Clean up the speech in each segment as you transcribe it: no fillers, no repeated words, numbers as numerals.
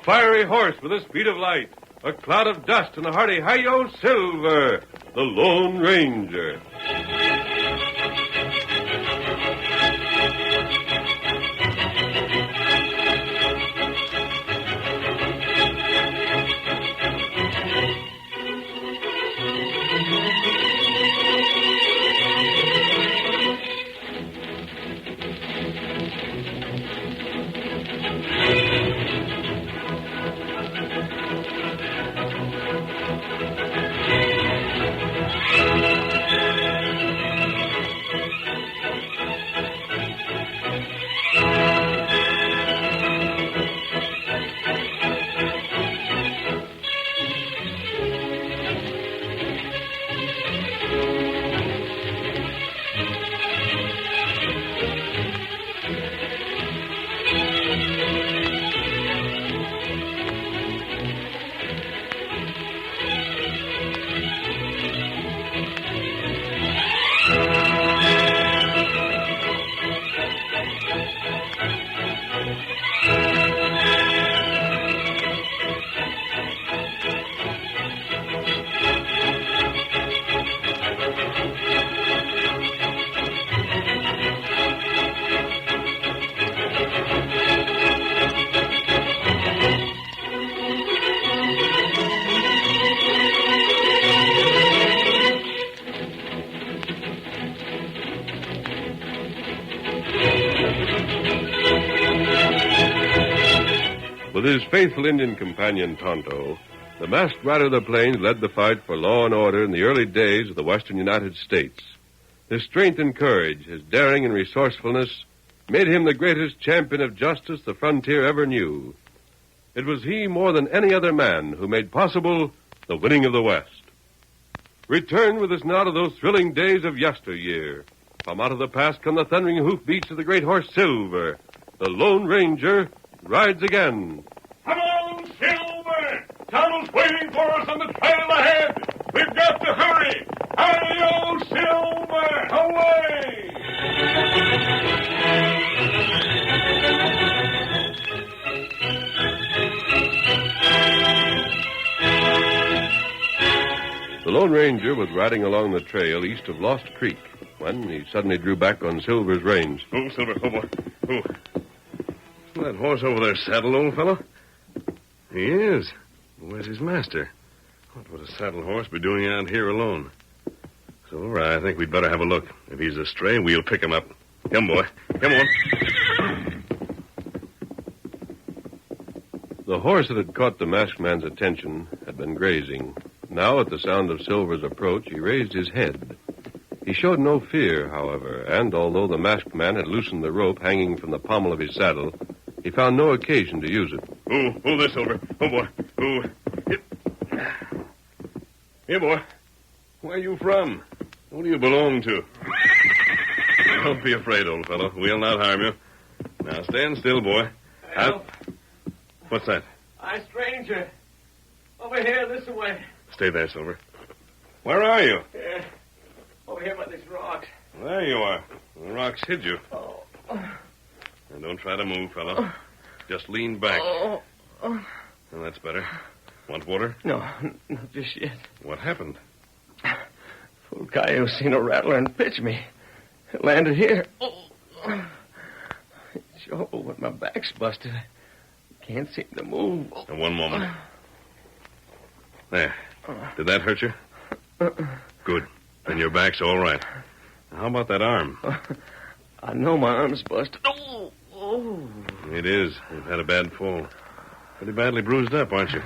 A fiery horse with the speed of light. A cloud of dust and a hearty hi-yo Silver, the Lone Ranger. With his faithful Indian companion, Tonto, the masked rider of the plains led the fight for law and order in the early days of the western United States. His strength and courage, his daring and resourcefulness, made him the greatest champion of justice the frontier ever knew. It was he, more than any other man, who made possible the winning of the West. Return with us now to those thrilling days of yesteryear. From out of the past come the thundering hoofbeats of the great horse Silver. The Lone Ranger rides again. Come on, Silver! Tonto's waiting for us on the trail ahead. We've got to hurry. Hi-yo, Silver! Away! The Lone Ranger was riding along the trail east of Lost Creek when he suddenly drew back on Silver's reins. Oh, Silver, oh, boy. Oh. Isn't that horse over there saddled, old fellow? He is. Where's his master? What would a saddle horse be doing out here alone? Silver, I think we'd better have a look. If he's a stray, we'll pick him up. Come, boy. Come on. The horse that had caught the masked man's attention had been grazing. Now, at the sound of Silver's approach, he raised his head. He showed no fear, however, and although the masked man had loosened the rope hanging from the pommel of his saddle, he found no occasion to use it. Oh, there, Silver. Oh, boy. Oh. Here, boy. Where you from? Who do you belong to? Don't be afraid, old fellow. We'll not harm you. Now, stand still, boy. Help. What's that? I'm stranger. Over here, this way. Stay there, Silver. Where are you? Yeah. Over here by these rocks. There you are. The rocks hid you. Oh. Now, don't try to move, fellow. Just lean back. Oh. Well, that's better. Want water? No, not just yet. What happened? Fool coyote seen a rattler and pitched me. It landed here. Oh. Sure, but my back's busted. I can't seem to move. Now, one moment. There. Did that hurt you? Good. Then your back's all right. Now, how about that arm? I know my arm's busted. Oh. It is. You've had a bad fall. Pretty badly bruised up, aren't you?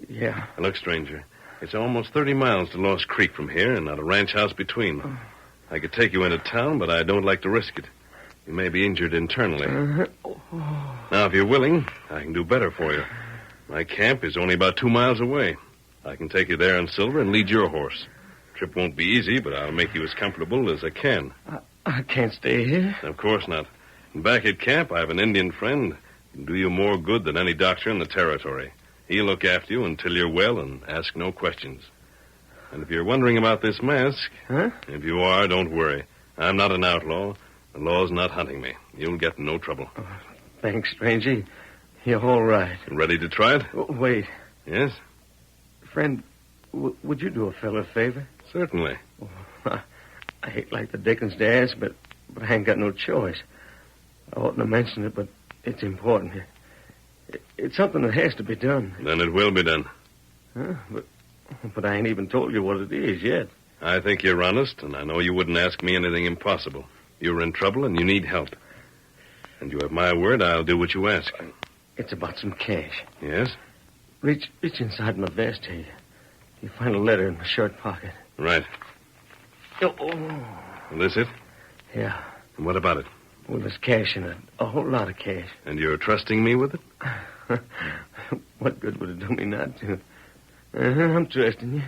Yeah. Now, look, stranger. It's almost 30 miles to Lost Creek from here and not a ranch house between. I could take you into town, but I don't like to risk it. You may be injured internally. Now, if you're willing, I can do better for you. My camp is only about 2 miles away. I can take you there on Silver and lead your horse. Trip won't be easy, but I'll make you as comfortable as I can. I can't stay here. Of course not. Back at camp, I have an Indian friend who can do you more good than any doctor in the territory. He'll look after you until you're well and ask no questions. And if you're wondering about this mask, if you are, don't worry. I'm not an outlaw. The law's not hunting me. You'll get in no trouble. Thanks, stranger. You're all right. Ready to try it? Oh, wait. Yes? Friend, would you do a fella a favor? Certainly. I hate like the dickens to ask, but I ain't got no choice. I oughtn't to mention it, but it's important. It's something that has to be done. Then it will be done. Huh? But I ain't even told you what it is yet. I think you're honest, and I know you wouldn't ask me anything impossible. You're in trouble, and you need help. And you have my word, I'll do what you ask. It's about some cash. Yes? Reach inside my vest here. You find a letter in my shirt pocket. Right. Oh. Is this it? Yeah. And what about it? Well, there's cash in it. A whole lot of cash. And you're trusting me with it? What good would it do me not to? I'm trusting you.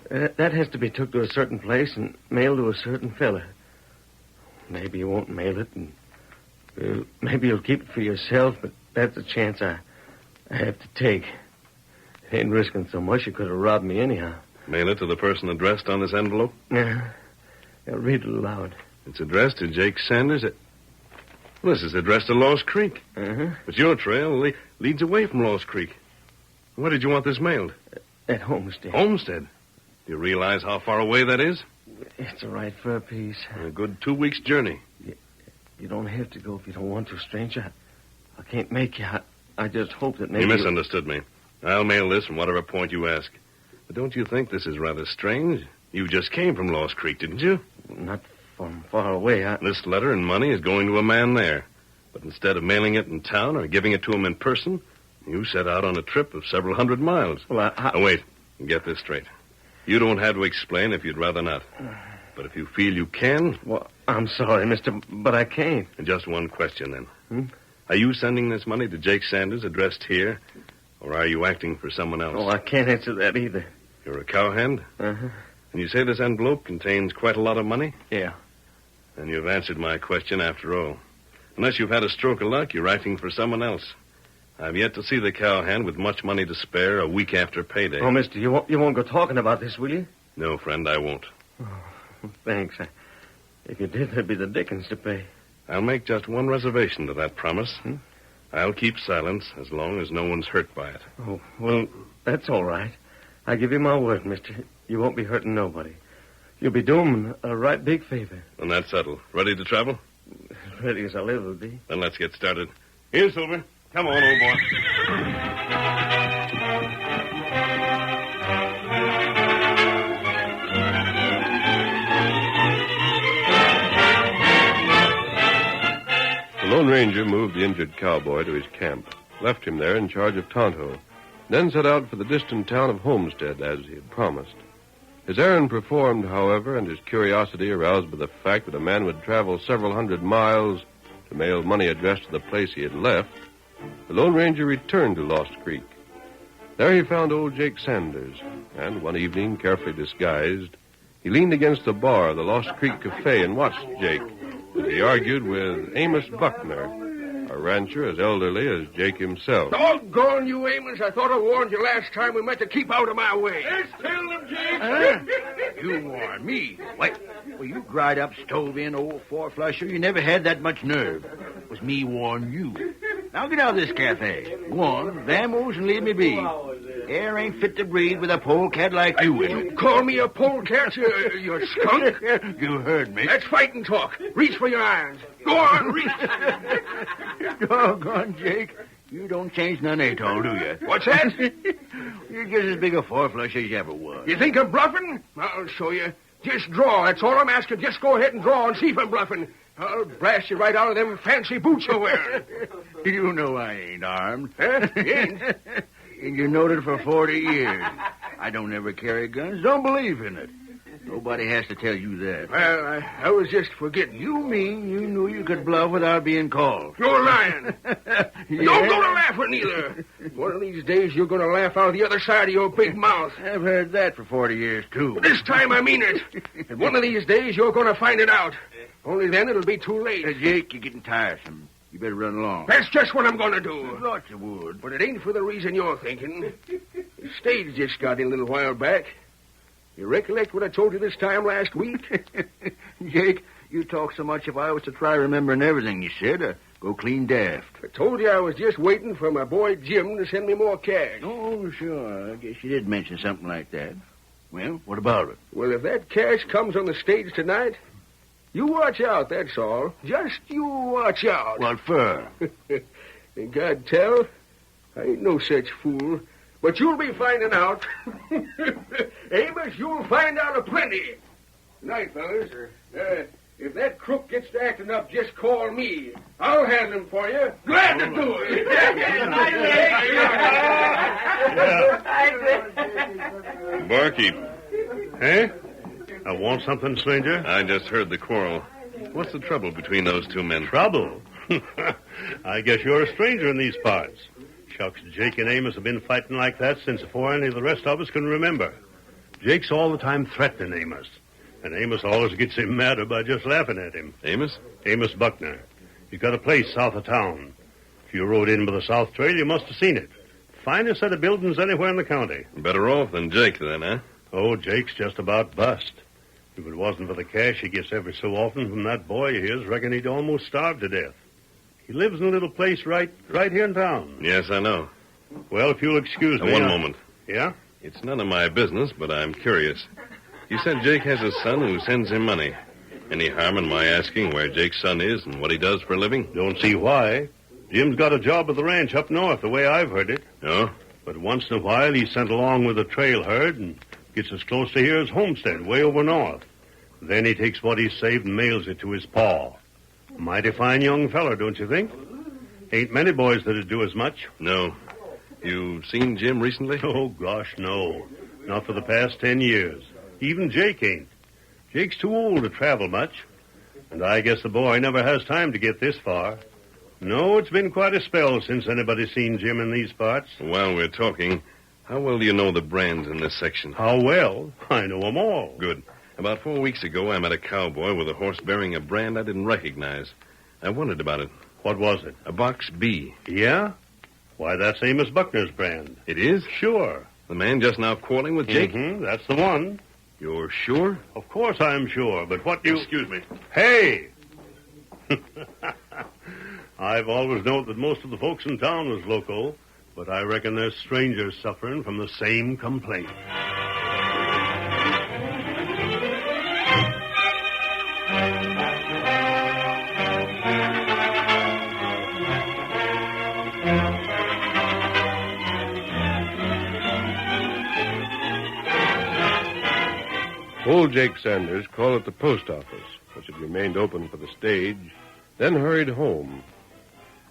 That has to be took to a certain place and mailed to a certain fella. Maybe you won't mail it, and maybe you'll keep it for yourself, but that's a chance I have to take. Ain't risking so much you could have robbed me anyhow. Mail it to the person addressed on this envelope? Yeah. Read it aloud. It's addressed to Jake Sanders. This is addressed to Lost Creek. Uh-huh. But your trail leads away from Lost Creek. Where did you want this mailed? At Homestead. Homestead? Do you realize how far away that is? It's all right for a piece. A good 2 weeks' journey. You don't have to go if you don't want to, stranger. I can't make you. I just hope that maybe... You misunderstood me. I'll mail this from whatever point you ask. But don't you think this is rather strange? You just came from Lost Creek, didn't you? Not from far away. This letter and money is going to a man there. But instead of mailing it in town or giving it to him in person, you set out on a trip of several hundred miles. Well, Now, wait. Get this straight. You don't have to explain if you'd rather not. But if you feel you can... Well, I'm sorry, mister, but I can't. Just one question, then. Are you sending this money to Jake Sanders, addressed here, or are you acting for someone else? Oh, I can't answer that either. You're a cowhand? Uh-huh. And you say this envelope contains quite a lot of money? Yeah. And you've answered my question after all. Unless you've had a stroke of luck, you're acting for someone else. I've yet to see the cowhand with much money to spare a week after payday. Oh, mister, you won't go talking about this, will you? No, friend, I won't. Oh, thanks. If you did, there'd be the dickens to pay. I'll make just one reservation to that promise. I'll keep silence as long as no one's hurt by it. Oh, well, that's all right. I give you my word, mister. You won't be hurting nobody. You'll be doing a right big favor. And that's settled. Ready to travel? As ready as I live will be. Then let's get started. Here, Silver. Come on, old boy. The Lone Ranger moved the injured cowboy to his camp, left him there in charge of Tonto, then set out for the distant town of Homestead, as he had promised. His errand performed, however, and his curiosity aroused by the fact that a man would travel several hundred miles to mail money addressed to the place he had left, the Lone Ranger returned to Lost Creek. There he found old Jake Sanders, and one evening, carefully disguised, he leaned against the bar of the Lost Creek Cafe and watched Jake as he argued with Amos Buckner, a rancher as elderly as Jake himself. Doggone you, Amos. I thought I warned you last time we met to keep out of my way. Let's kill them, Jake. You warned me. What? Well, you dried up, stove-in old four-flusher. You never had that much nerve. It was me warning you. Now get out of this cafe. Go on, vamos and leave me be. Air ain't fit to breathe with a polecat like you in it. You call me a polecat, you skunk? You heard me. That's fighting talk. Reach for your irons. Go on, reach. Doggone, Jake. You don't change none atoll, do you? What's that? You're just as big a four-flush as you ever was. You think I'm bluffing? I'll show you. Just draw. That's all I'm asking. Just go ahead and draw and see if I'm bluffing. I'll blast you right out of them fancy boots you're wearing. You know I ain't armed. Huh? You ain't? And you knowed it for 40 years. I don't ever carry guns. Don't believe in it. Nobody has to tell you that. Well, I was just forgetting. You mean you knew you could bluff without being called? You're lying. Yeah. Don't go to laughing either. One of these days you're going to laugh out of the other side of your big mouth. I've heard that for 40 years, too. This time I mean it. And one of these days you're going to find it out. Only then it'll be too late. Jake, you're getting tiresome. You better run along. That's just what I'm going to do. Lots of wood. But it ain't for the reason you're thinking. The stage just got in a little while back. You recollect what I told you this time last week? Jake, you talk so much if I was to try remembering everything you said, Go clean daft. I told you I was just waiting for my boy Jim to send me more cash. Oh, sure. I guess you did mention something like that. Well, what about it? Well, if that cash comes on the stage tonight, you watch out, that's all. Just you watch out. What for? Think I'd tell? I ain't no such fool. But you'll be finding out. Amos, you'll find out a plenty. Night, fellas. If that crook gets to acting up, just call me. I'll handle him for you. Glad to do it. Barkeep. Hey? I want something, stranger? I just heard the quarrel. What's the trouble between those two men? Trouble? I guess you're a stranger in these parts. Shucks, Jake and Amos have been fighting like that since before any of the rest of us can remember. Jake's all the time threatening Amos. And Amos always gets him madder by just laughing at him. Amos? Amos Buckner. He's got a place south of town. If you rode in by the South Trail, you must have seen it. Finest set of buildings anywhere in the county. Better off than Jake, then, huh? Oh, Jake's just about bust. If it wasn't for the cash he gets every so often from that boy of his, reckon he'd almost starve to death. He lives in a little place right here in town. Yes, I know. Well, if you'll excuse me... One moment. Yeah? It's none of my business, but I'm curious. You said Jake has a son who sends him money. Any harm in my asking where Jake's son is and what he does for a living? Don't see why. Jim's got a job at the ranch up north, the way I've heard it. No? But once in a while he's sent along with a trail herd and gets as close to here as Homestead, way over north. Then he takes what he's saved and mails it to his pa. Mighty fine young feller, don't you think? Ain't many boys that'd do as much. No. You seen Jim recently? Oh, gosh, no. Not for the past 10 years. Even Jake ain't. Jake's too old to travel much. And I guess the boy never has time to get this far. No, it's been quite a spell since anybody's seen Jim in these parts. While we're talking, how well do you know the brands in this section? How well? I know 'em all. Good. About 4 weeks ago, I met a cowboy with a horse bearing a brand I didn't recognize. I wondered about it. What was it? A Box B. Yeah? Why, that's Amos Buckner's brand. It is? Sure. The man just now quarreling with Jake? Mm-hmm, that's the one. You're sure? Of course I'm sure, but what you... Excuse me. Hey! I've always known that most of the folks in town was local, but I reckon there's strangers suffering from the same complaint. Old Jake Sanders called at the post office, which had remained open for the stage, then hurried home.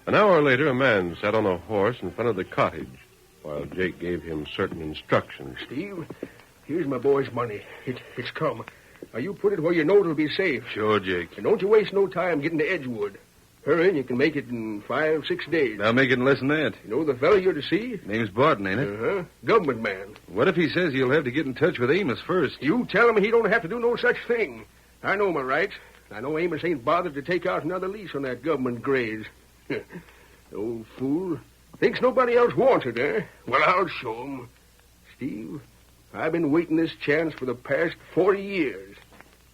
An hour later, a man sat on a horse in front of the cottage while Jake gave him certain instructions. Steve, here's my boy's money. It's come. Now, you put it where you know it'll be safe. Sure, Jake. And don't you waste no time getting to Edgewood. Hurry, and you can make it in 5-6 days. I'll make it in less than that. You know the fellow you're to see? Name's Barton, ain't it? Uh-huh. Government man. What if he says he'll have to get in touch with Amos first? You tell him he don't have to do no such thing. I know my rights. I know Amos ain't bothered to take out another lease on that government graze. Old fool. Thinks nobody else wants it, eh? Well, I'll show him. Steve, I've been waiting this chance for the past 40 years.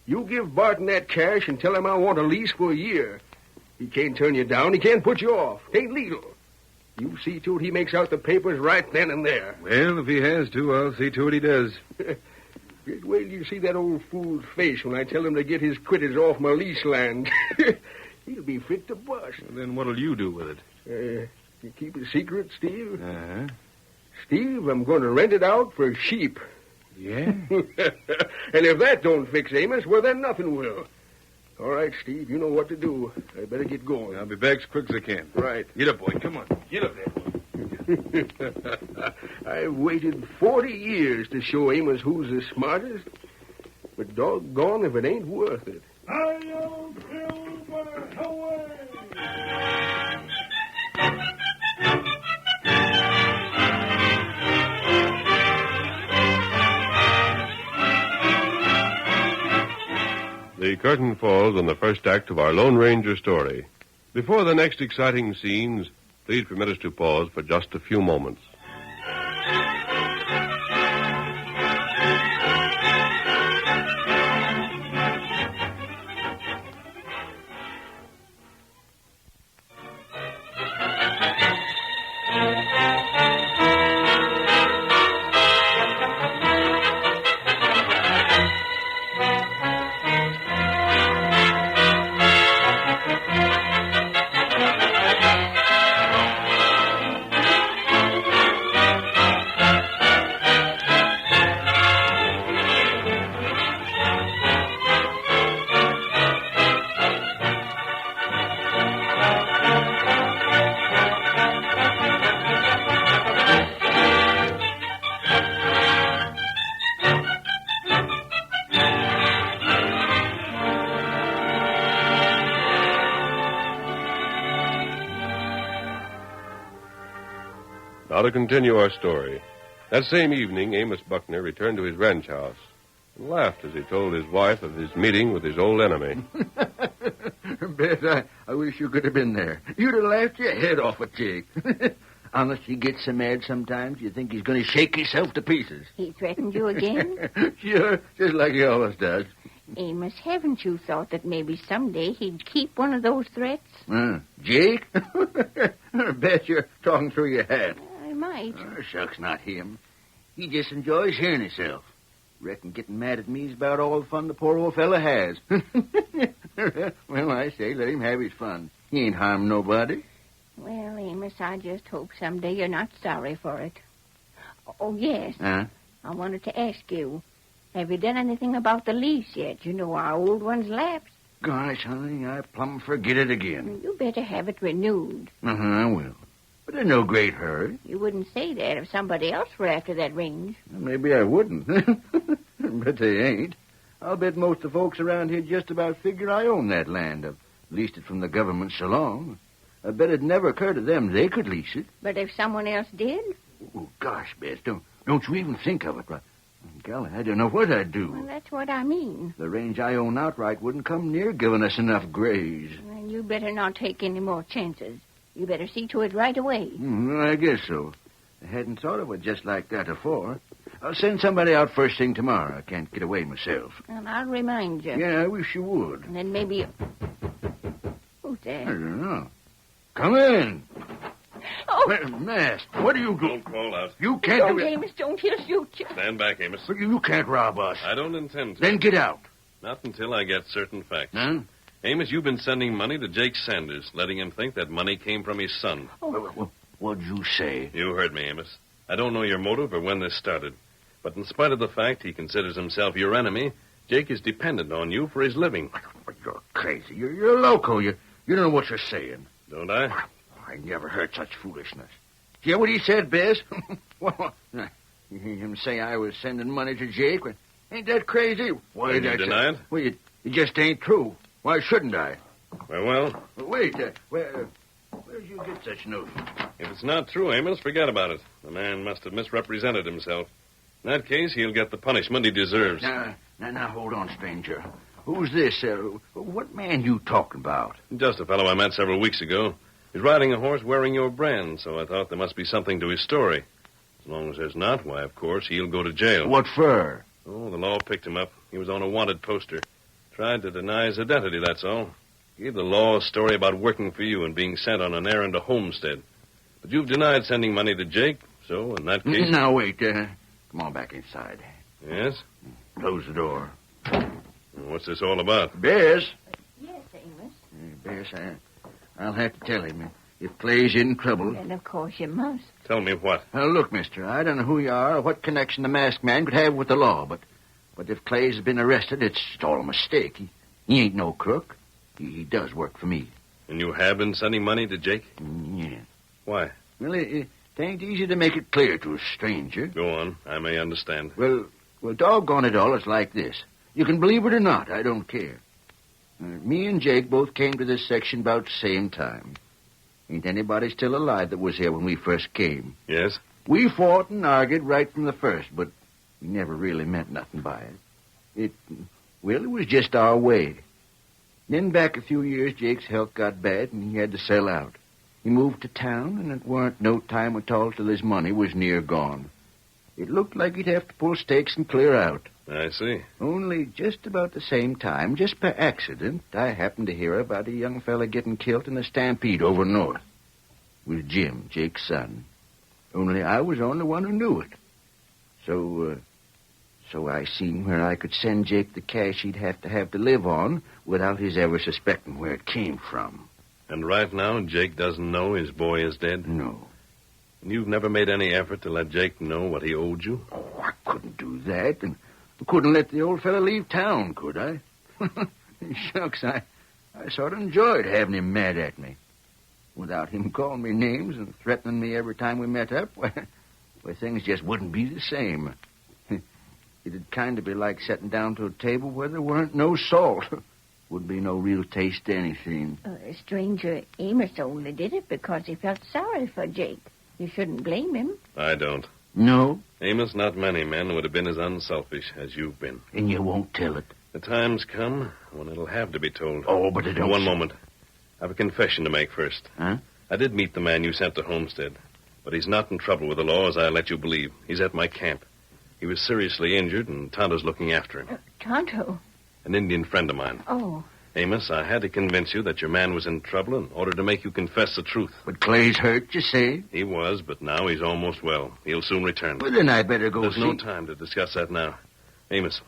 You give Barton that cash and tell him I want a lease for a year. He can't turn you down. He can't put you off. It ain't legal. You see to it he makes out the papers right then and there. Well, if he has to, I'll see to it he does. Just wait till you see that old fool's face when I tell him to get his critters off my lease land. He'll be fit to bust. Well, then what'll you do with it? You keep it secret, Steve? Uh-huh. Steve, I'm going to rent it out for sheep. Yeah? And if that don't fix Amos, well, then nothing will. All right, Steve, you know what to do. I better get going. I'll be back as quick as I can. Right. Get up, boy. Come on. Get up there. I've waited 40 years to show Amos who's the smartest, but doggone if it ain't worth it. The curtain falls on the first act of our Lone Ranger story. Before the next exciting scenes, please permit us to pause for just a few moments. Now to continue our story. That same evening, Amos Buckner returned to his ranch house and laughed as he told his wife of his meeting with his old enemy. Beth, I wish you could have been there. You'd have laughed your head off at Jake. Honest, he gets so mad sometimes you think he's going to shake himself to pieces. He threatened you again? Sure, just like he always does. Amos, haven't you thought that maybe someday he'd keep one of those threats? Jake? I bet you're talking through your hat. I might. Shucks, not him. He just enjoys hearing himself. Reckon getting mad at me is about all the fun the poor old fella has. Well, I say, let him have his fun. He ain't harmed nobody. Well, Amos, I just hope someday you're not sorry for it. Oh, yes. Huh? I wanted to ask you, have you done anything about the lease yet? You know, our old one's lapsed. Gosh, honey, I plumb forget it again. You better have it renewed. I will. But in no great hurry. You wouldn't say that if somebody else were after that range. Maybe I wouldn't. But they ain't. I'll bet most of the folks around here just about figure I own that land. I've leased it from the government so long. I bet it'd never occur to them they could lease it. But if someone else did? Oh, gosh, Bess, don't you even think of it. Golly, I don't know what I'd do. Well, that's what I mean. The range I own outright wouldn't come near giving us enough graze. Well, you better not take any more chances. You better see to it right away. I guess so. I hadn't thought of it just like that afore. I'll send somebody out first thing tomorrow. I can't get away myself. And I'll remind you. Yeah, I wish you would. And then maybe... Who's I there? don't know. Come in. Oh! Well, Mask, what are you doing? Don't call out. You can't Don't, do it. Amos, don't. He'll shoot you. Stand back, Amos. But you can't rob us. I don't intend to. Then get out. Not until I get certain facts. Huh? Amos, you've been sending money to Jake Sanders, letting him think that money came from his son. What'd you say? You heard me, Amos. I don't know your motive or when this started. But in spite of the fact he considers himself your enemy, Jake is dependent on you for his living. You're crazy. You're loco. You don't know what you're saying. Don't I? I never heard such foolishness. Did you hear what he said, Bess? Well, you hear him say I was sending money to Jake? Well, ain't that crazy? Why, Did you deny it? Well, it just ain't true. Why shouldn't I? Well, Wait, where'd you get such notion? if it's not true, Amos, forget about it. The man must have misrepresented himself. In that case, he'll get the punishment he deserves. Now, hold on, stranger. Who's this? What man you talking about? Just a fellow I met several weeks ago. He's riding a horse wearing your brand, so I thought there must be something to his story. As long as there's not, why, of course, he'll go to jail. What for? Oh, the law picked him up. He was on a wanted poster. Tried to deny his identity, that's all. Gave the law a story about working for you and being sent on an errand to Homestead. But you've denied sending money to Jake, so in that case... Now, wait. Come on back inside. Yes? Close the door. What's this all about? Bess. Yes, Amos. Bess, I'll have to tell him. If Clay's in trouble... And of course you must. Tell me what. Look, mister, I don't know who you are or what connection the masked man could have with the law, but if Clay's been arrested, it's all a mistake. He ain't no crook. He does work for me. And you have been sending money to Jake? Yeah. Why? Well, it ain't easy to make it clear to a stranger. Go on. I may understand. Well, doggone it all, it's like this. You can believe it or not, I don't care. Me and Jake both came to this section about the same time. Ain't anybody still alive that was here when we first came. Yes? We fought and argued right from the first, but we never really meant nothing by it. It was just our way. Then back a few years, Jake's health got bad, and he had to sell out. He moved to town, and it weren't no time at all till his money was near gone. It looked like he'd have to pull stakes and clear out. I see. Only just about the same time, just per accident, I happened to hear about a young fella getting killed in a stampede over north. It was Jim, Jake's son. Only I was the only one who knew it. So I seen where I could send Jake the cash he'd have to live on without his ever suspecting where it came from. And right now, Jake doesn't know his boy is dead? No. And you've never made any effort to let Jake know what he owed you? Oh, I couldn't do that, and I couldn't let the old fella leave town, could I? Shucks, I sort of enjoyed having him mad at me. Without him calling me names and threatening me every time we met up, well, things just wouldn't be the same. It'd kind of be like sitting down to a table where there weren't no salt. Wouldn't be no real taste to anything. Stranger, Amos only did it because he felt sorry for Jake. You shouldn't blame him. I don't. No? Amos, not many men would have been as unselfish as you've been. And you won't tell it. The time's come when it'll have to be told. Oh, but it don't... One moment. I have a confession to make first. Huh? I did meet the man you sent to Homestead, but he's not in trouble with the law, as I let you believe. He's at my camp. He was seriously injured, and Tonto's looking after him. Tonto? An Indian friend of mine. Oh. Amos, I had to convince you that your man was in trouble in order to make you confess the truth. But Clay's hurt, you say? He was, but now he's almost well. He'll soon return. Well, then I better go There's see... no time to discuss that now. Amos,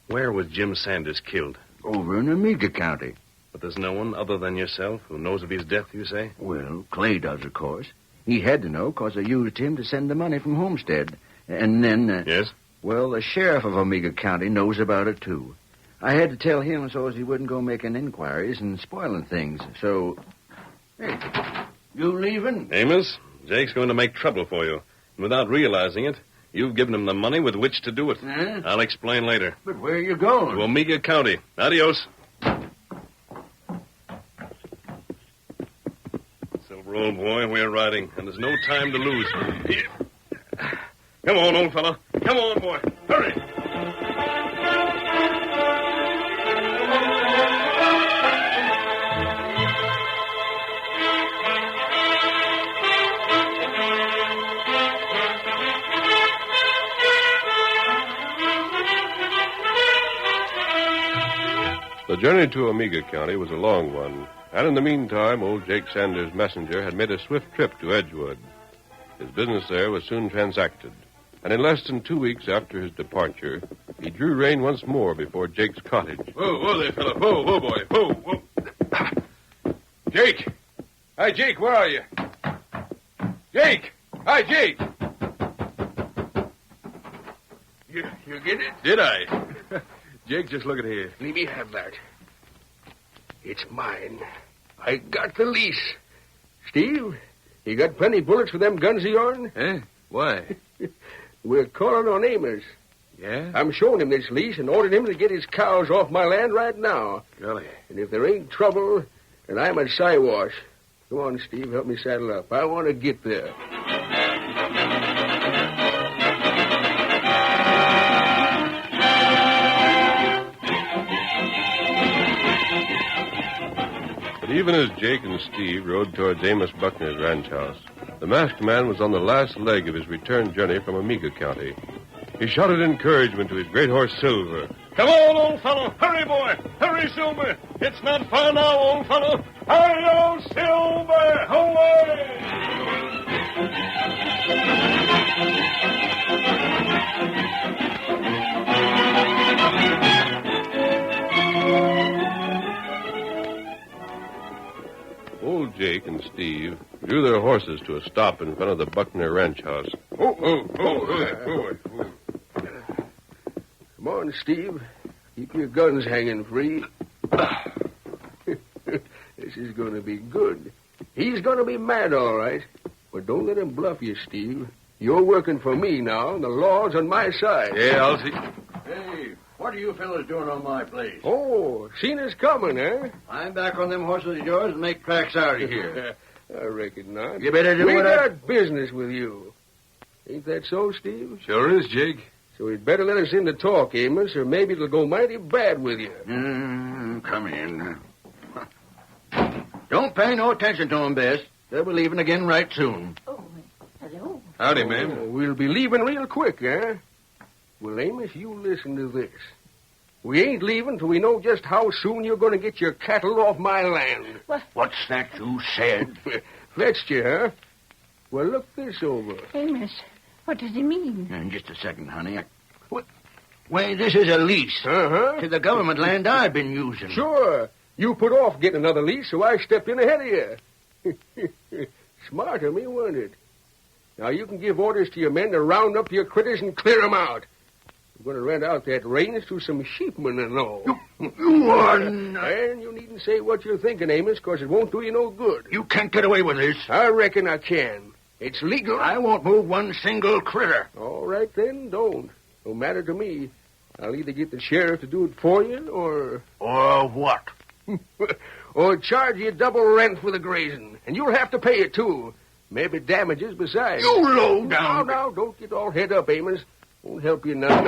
where was Jim Sanders killed? Over in Omega County. But there's no one other than yourself who knows of his death, you say? Well, Clay does, of course. He had to know, because I used him to send the money from Homestead. And then... Yes? Well, the sheriff of Omega County knows about it, too. I had to tell him so as he wouldn't go making inquiries and spoiling things. So... Hey, you leaving? Amos, Jake's going to make trouble for you. And without realizing it, you've given him the money with which to do it. Huh? I'll explain later. But where are you going? To Omega County. Adios. Silver, old boy, we're riding, and there's no time to lose. Here. Come on, old fellow. Come on, boy. Hurry. The journey to Omega County was a long one, and in the meantime, old Jake Sanders' messenger had made a swift trip to Edgewood. His business there was soon transacted, and in less than 2 weeks after his departure, he drew rein once more before Jake's cottage. Whoa there, fella. Whoa, boy. Whoa. Jake! Hi, Jake, where are you? Jake! Hi, Jake! You get it? Did I? Jake, just look at here. Let me have that. It's mine. I got the lease. Steve, you got plenty bullets for them guns of yourn? Eh? Why? We're calling on Amos. Yeah? I'm showing him this lease and ordering him to get his cows off my land right now. Golly. And if there ain't trouble, then I'm at Siwash. Come on, Steve, help me saddle up. I want to get there. But even as Jake and Steve rode towards Amos Buckner's ranch house, the masked man was on the last leg of his return journey from Omega County. He shouted encouragement to his great horse, Silver. Come on, old fellow. Hurry, boy. Hurry, Silver. It's not far now, old fellow. Hurry, old Silver. Away! Old Jake and Steve drew their horses to a stop in front of the Buckner ranch house. Come on, Steve. Keep your guns hanging free. This is going to be good. He's going to be mad, all right. But don't let him bluff you, Steve. You're working for me now, and the law's on my side. Yeah, I'll see. Hey, what are you fellas doing on my place? Oh, seen us coming, eh? I'm back on them horses of yours and make tracks out of here. I reckon not. You better do we what I... got business with you. Ain't that so, Steve? Sure is, Jake. So he'd better let us in to talk, Amos, or maybe it'll go mighty bad with you. Come in. Don't pay no attention to them, Bess. They'll be leaving again right soon. Oh, hello. Howdy, ma'am. Oh, we'll be leaving real quick, eh? Well, Amos, you listen to this. We ain't leaving till we know just how soon you're going to get your cattle off my land. What's that you said? Fetched you, huh? Well, look this over. Amos, what does he mean? Just a second, honey. Why, this is a lease Uh-huh. to the government land I've been using. Sure. You put off getting another lease, so I stepped in ahead of you. Smart of me, wasn't it? Now, you can give orders to your men to round up your critters and clear them out. We're going to rent out that range to some sheepmen and all. You are not... And you needn't say what you're thinking, Amos, because it won't do you no good. You can't get away with this. I reckon I can. It's legal. I won't move one single critter. All right, then, don't. No matter to me. I'll either get the sheriff to do it for you, or what? or charge you double rent for the grazing. And you'll have to pay it, too. Maybe damages besides. You low down. Now, don't get all head up, Amos. Won't help you none.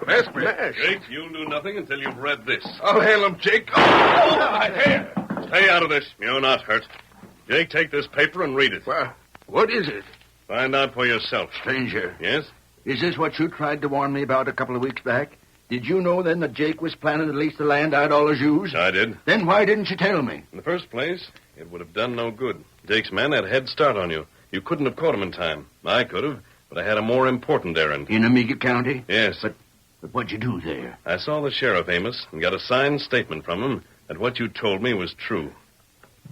Pass me. Jake, you'll do nothing until you've read this. I'll handle him, Jake. Oh, my hair. Stay out of this. You're not hurt. Jake, take this paper and read it. Well, what is it? Find out for yourself. Stranger, Yes? is this what you tried to warn me about a couple of weeks back? Did you know then that Jake was planning to lease the land I'd always used? I did. Then why didn't you tell me? In the first place, it would have done no good. Jake's man had a head start on you. You couldn't have caught him in time. I could have, but I had a more important errand. In Amiga County? Yes. But what'd you do there? I saw the sheriff, Amos, and got a signed statement from him that what you told me was true.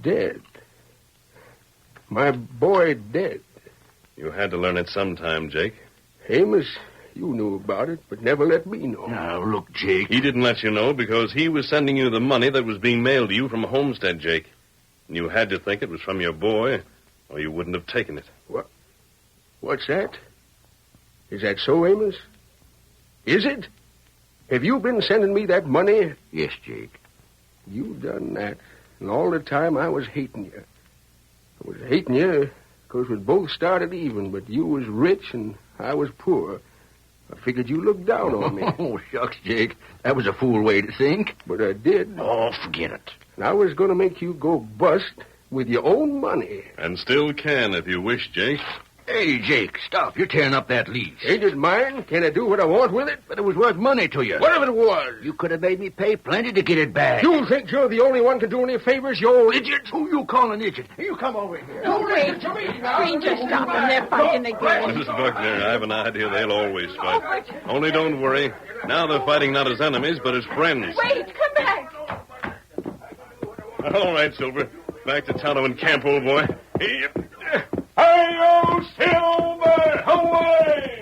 Dead. My boy dead. You had to learn it sometime, Jake. Amos, you knew about it, but never let me know. Now, look, Jake. He didn't let you know because he was sending you the money that was being mailed to you from Homestead, Jake. And you had to think it was from your boy, or you wouldn't have taken it. What's that? Is that so, Amos? Is it? Have you been sending me that money? Yes, Jake. You done that. And all the time I was hating you. I was hating you because we both started even, but you was rich and I was poor. I figured you looked down on me. Oh, shucks, Jake. That was a fool way to think. But I did. Oh, forget it. And I was going to make you go bust with your own money. And still can if you wish, Jake. Hey, Jake, stop. You're tearing up that lease. Ain't it mine? Can I do what I want with it? But it was worth money to you. Whatever it was. You could have made me pay plenty to get it back. You think you're the only one can do any favors, you old idiot? Who you call an idiot? You come over here. No, wait. Stranger, stop them. They're fighting again. Mrs. Buckner, I have an idea they'll always fight. Only don't worry. Now they're fighting not as enemies, but as friends. Wait, come back. All right, Silver. Back to Tonto and camp, old boy. Hi-yo, Silver! Away!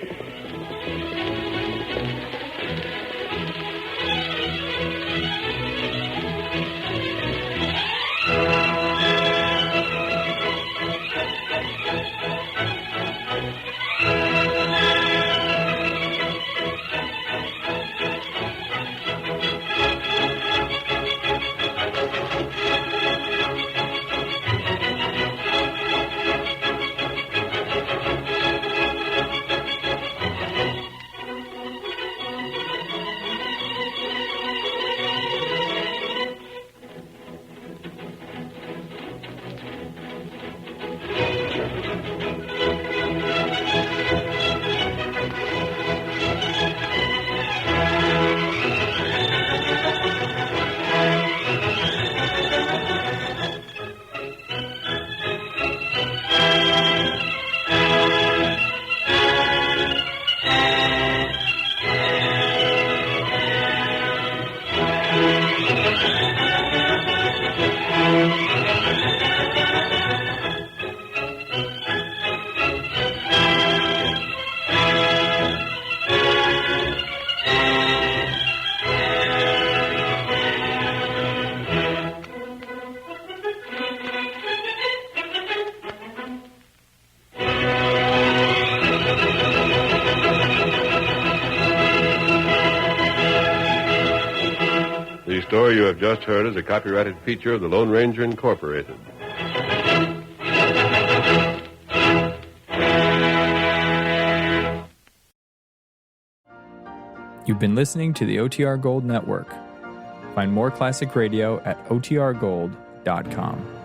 The story you have just heard is a copyrighted feature of the Lone Ranger Incorporated. You've been listening to the OTR Gold Network. Find more classic radio at otrgold.com.